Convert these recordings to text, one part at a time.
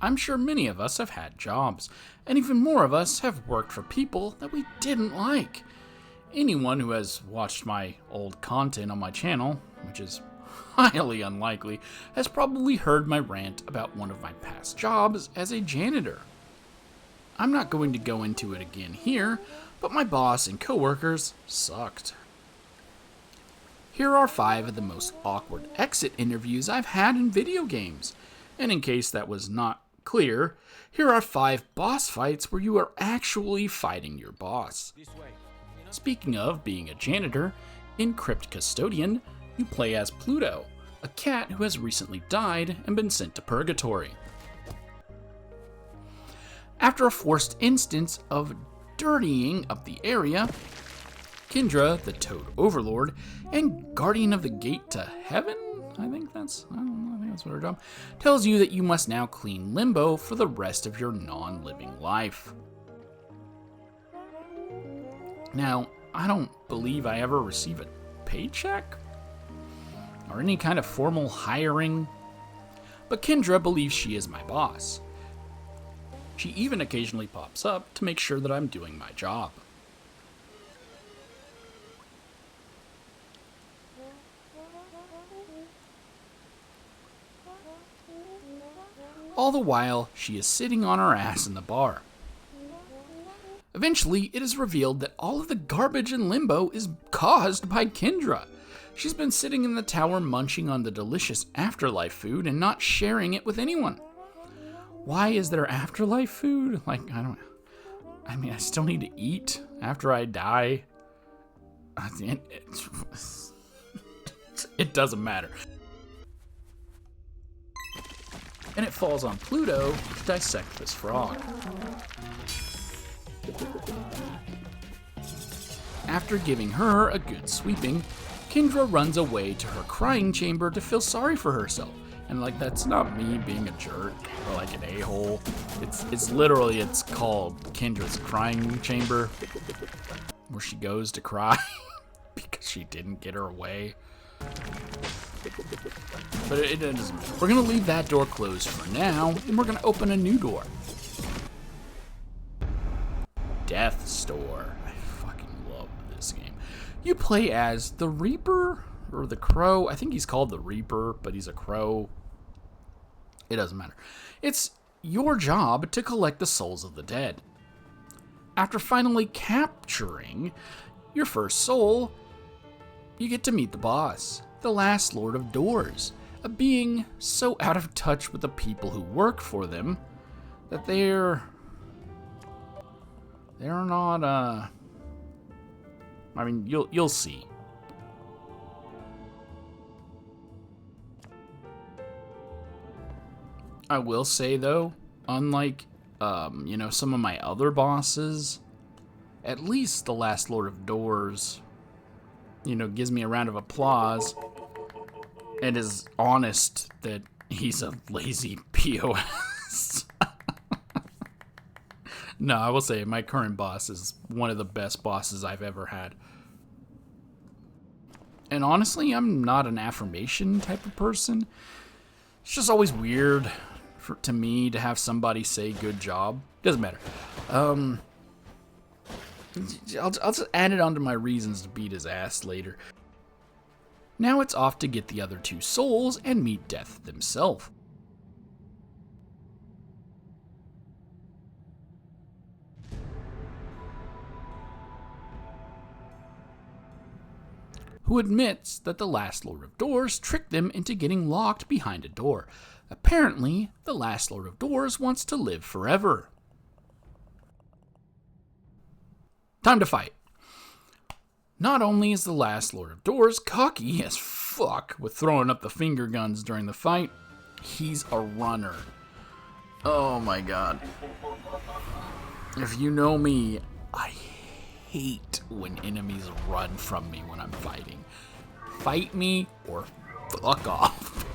I'm sure many of us have had jobs, and even more of us have worked for people that we didn't like. Anyone who has watched my old content on my channel, which is highly unlikely, has probably heard my rant about one of my past jobs as a janitor. I'm not going to go into it again here, but my boss and coworkers sucked. Here are 5 of the most awkward exit interviews I've had in video games. And in case that was not clear, here are 5 boss fights where you are actually fighting your boss. Speaking of being a janitor, in Crypt Custodian, you play as Pluto, a cat who has recently died and been sent to purgatory. After a forced instance of dirtying up the area, Kendra, the Toad Overlord, and Guardian of the Gate to Heaven, I think that's what her job, tells you that you must now clean Limbo for the rest of your non-living life. Now, I don't believe I ever receive a paycheck or any kind of formal hiring, but Kendra believes she is my boss. She even occasionally pops up to make sure that I'm doing my job. All the while, she is sitting on her ass in the bar. Eventually, it is revealed that all of the garbage in Limbo is caused by Kendra. She's been sitting in the tower munching on the delicious afterlife food and not sharing it with anyone. Why is there afterlife food? I still need to eat after I die. It doesn't matter. And it falls on Pluto to dissect this frog. After giving her a good sweeping, Kendra runs away to her crying chamber to feel sorry for herself. And that's not me being a jerk or an a-hole. It's literally, it's called Kendra's crying chamber, where she goes to cry because she didn't get her way. But it doesn't matter. We're going to leave that door closed for now, and we're going to open a new door. Death Store. I fucking love this game. You play as the Reaper, or the Crow. I think he's called the Reaper, but he's a crow. It doesn't matter. It's your job to collect the souls of the dead. After finally capturing your first soul, you get to meet the boss, the last Lord of Doors, a being so out of touch with the people who work for them that they're not, you'll see. I will say, though, unlike, some of my other bosses, at least the last Lord of Doors, gives me a round of applause and is honest that he's a lazy POS. No, I will say my current boss is one of the best bosses I've ever had. And honestly, I'm not an affirmation type of person. It's just always weird to me to have somebody say good job. Doesn't matter. I'll just add it onto my reasons to beat his ass later. Now it's off to get the other 2 souls and meet Death himself. Who admits that the last Lord of Doors tricked them into getting locked behind a door. Apparently, the last Lord of Doors wants to live forever. Time to fight. Not only is the last Lord of Doors cocky as fuck with throwing up the finger guns during the fight, he's a runner. Oh my god. If you know me, I hate when enemies run from me when I'm fighting. Fight me or fuck off.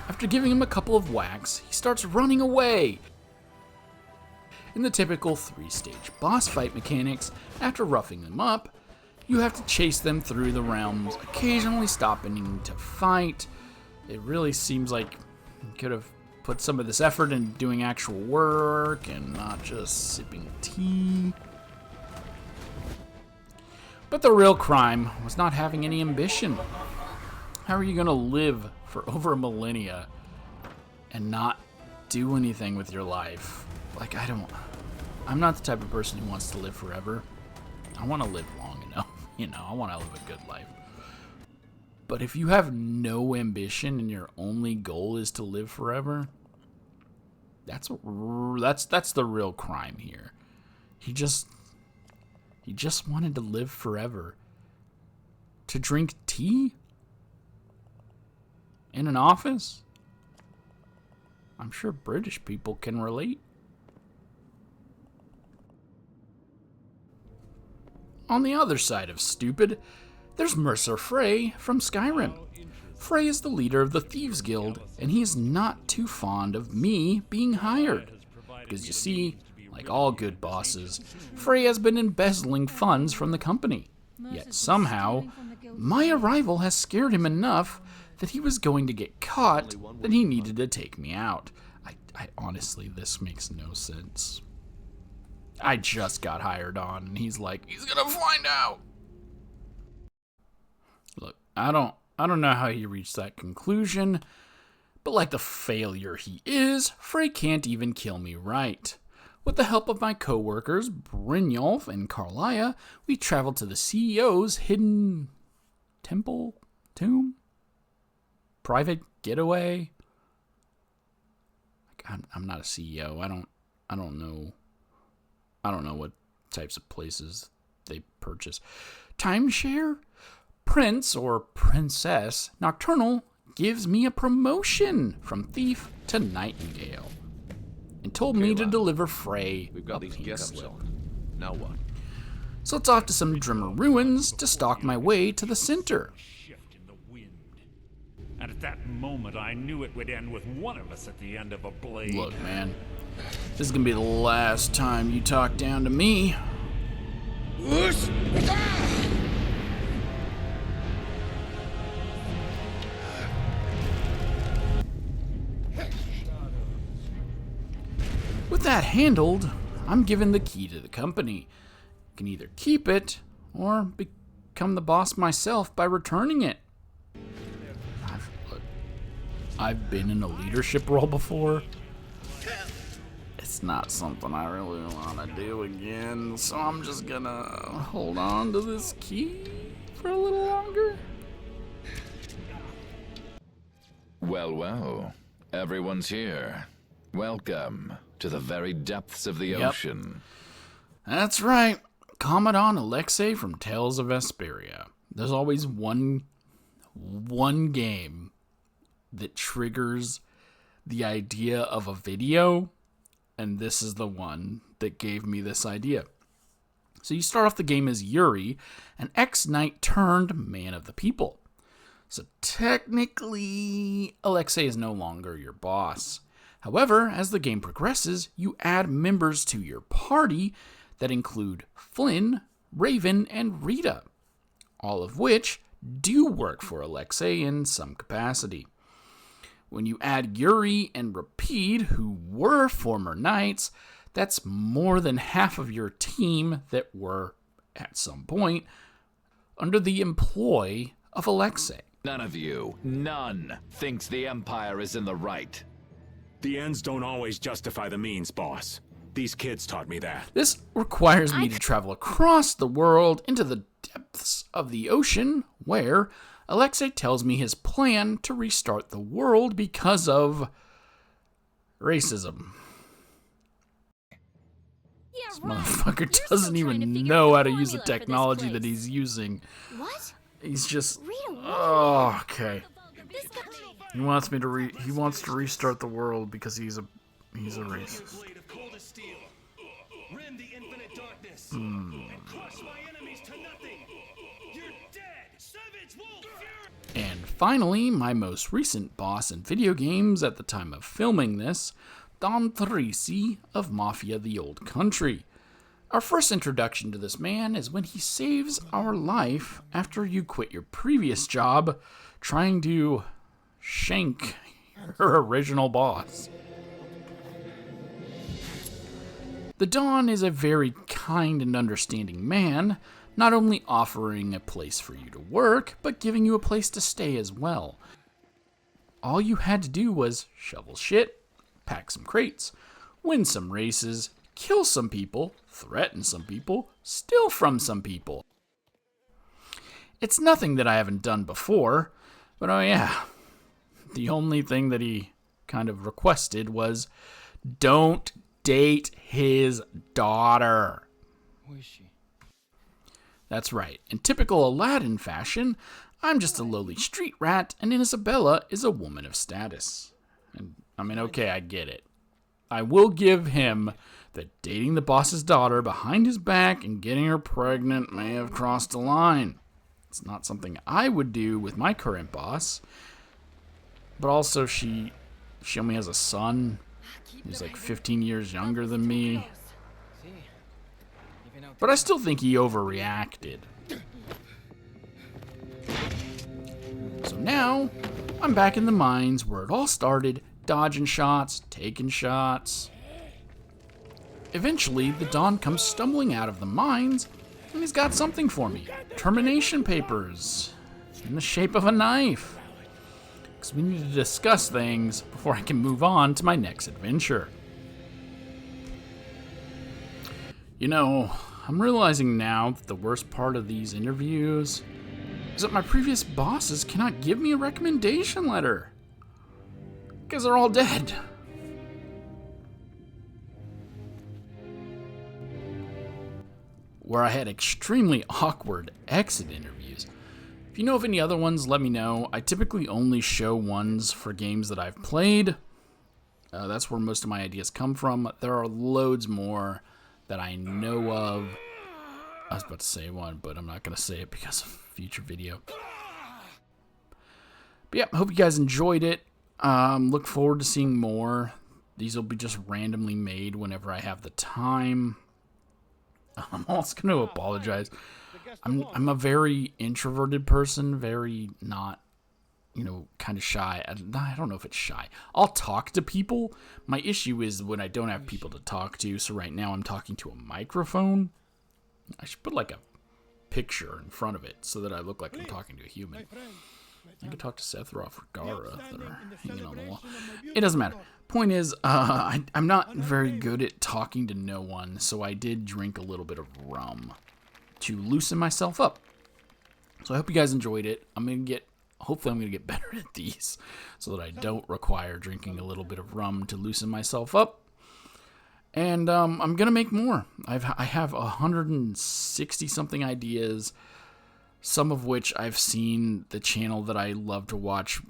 After giving him a couple of whacks, he starts running away. In the typical 3-stage boss fight mechanics, after roughing them up, you have to chase them through the realms, occasionally stopping to fight, It really seems like you could have put some of this effort in doing actual work and not just sipping tea. But the real crime was not having any ambition. How are you going to live for over a millennia and not do anything with your life? Like, I'm not the type of person who wants to live forever. I want to live long enough, I want to live a good life. But if you have no ambition and your only goal is to live forever, that's the real crime here. He just wanted to live forever. To drink tea? In an office? I'm sure British people can relate. On the other side of stupid, there's Mercer Frey from Skyrim. Frey is the leader of the Thieves Guild, and he is not too fond of me being hired. Because you see, like all good bosses, Frey has been embezzling funds from the company. Yet somehow, my arrival has scared him enough that he was going to get caught, that he needed to take me out. I honestly, this makes no sense. I just got hired on, and he's like, he's gonna find out. Look, I don't know how he reached that conclusion, but like the failure he is, Frey can't even kill me right. With the help of my co-workers, Brynjolf and Carlia, we traveled to the CEO's hidden tomb? Private getaway? Like, I'm not a CEO. I don't know what types of places they purchase. Timeshare? Prince or Princess Nocturnal gives me a promotion from thief to nightingale and told me to deliver Frey We've got these pink get-ups slip. on. Now what? So it's off to some Drimmer ruins to stalk my way to the center. Shift in the wind. And at that moment, I knew it would end with one of us at the end of a blade. Look, man, this is gonna be the last time you talk down to me. With that handled, I'm given the key to the company. I can either keep it or become the boss myself by returning it. I've been in a leadership role before. It's not something I really want to do again, so I'm just gonna hold on to this key for a little longer. Well, well, everyone's here. Welcome to the very depths of the ocean. That's right. Commandant Alexei from Tales of Vesperia. There's always one game that triggers the idea of a video, and this is the one that gave me this idea. So you start off the game as Yuri, an ex-knight turned man of the people. So technically, Alexei is no longer your boss. However, as the game progresses, you add members to your party that include Flynn, Raven, and Rita, all of which do work for Alexei in some capacity. When you add Yuri and Rapide, who were former knights, that's more than half of your team that were, at some point, under the employ of Alexei. None of you, none, thinks the Empire is in the right. The ends don't always justify the means, boss. These kids taught me that. This requires me to travel across the world into the depths of the ocean, where Alexei tells me his plan to restart the world because of racism. Yeah, This right. motherfucker You're doesn't still trying to even figure know out how the to use the formula for this technology that place. he's using. What? He's just... Rita, what? Oh, okay. This guy... He wants me to he wants to restart the world because he's a racist. Blade of coldest steel. Rend the infinite darkness. And crush my enemies to nothing. You're dead, savage wolf. And finally, my most recent boss in video games at the time of filming this, Don Trisi of Mafia The Old Country. Our first introduction to this man is when he saves our life after you quit your previous job trying to, shank her original boss. The Don is a very kind and understanding man, not only offering a place for you to work, but giving you a place to stay as well. All you had to do was shovel shit, pack some crates, win some races, kill some people, threaten some people, steal from some people. It's nothing that I haven't done before, but oh yeah, the only thing that he kind of requested was don't date his daughter. Who is she? That's right. In typical Aladdin fashion, I'm just a lowly street rat, and Isabella is a woman of status. And I mean, okay, I get it. I will give him that dating the boss's daughter behind his back and getting her pregnant may have crossed a line. It's not something I would do with my current boss. But also, she only has a son who's like 15 years younger than me. But I still think he overreacted. So now, I'm back in the mines where it all started, dodging shots, taking shots. Eventually, the Don comes stumbling out of the mines, and he's got something for me. Termination papers, in the shape of a knife. Because we need to discuss things before I can move on to my next adventure. You know, I'm realizing now that the worst part of these interviews is that my previous bosses cannot give me a recommendation letter. Because they're all dead. Where I had extremely awkward exit interviews. If you know of any other ones, let me know. I typically only show ones for games that I've played. That's where most of my ideas come from. There are loads more that I know of. I was about to say one, but I'm not going to say it because of future video. But yeah, I hope you guys enjoyed it. Look forward to seeing more. These will be just randomly made whenever I have the time. I'm also going to apologize. I'm a very introverted person, very not, kind of shy. I don't know if it's shy. I'll talk to people. My issue is when I don't have people to talk to. So right now I'm talking to a microphone. I should put like a picture in front of it so that I look like I'm talking to a human. I could talk to Sephiroth or Gara that are hanging on the wall. It doesn't matter. Point is, I'm not very good at talking to no one, so I did drink a little bit of rum to loosen myself up. So I hope you guys enjoyed it. Hopefully I'm going to get better at these so that I don't require drinking a little bit of rum to loosen myself up. And I'm going to make more. I have 160 something ideas, some of which I've seen the channel that I love to watch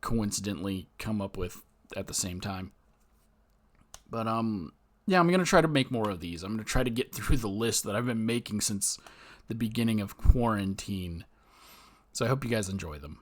coincidentally come up with at the same time. But yeah, I'm going to try to make more of these. I'm going to try to get through the list that I've been making since the beginning of quarantine. So I hope you guys enjoy them.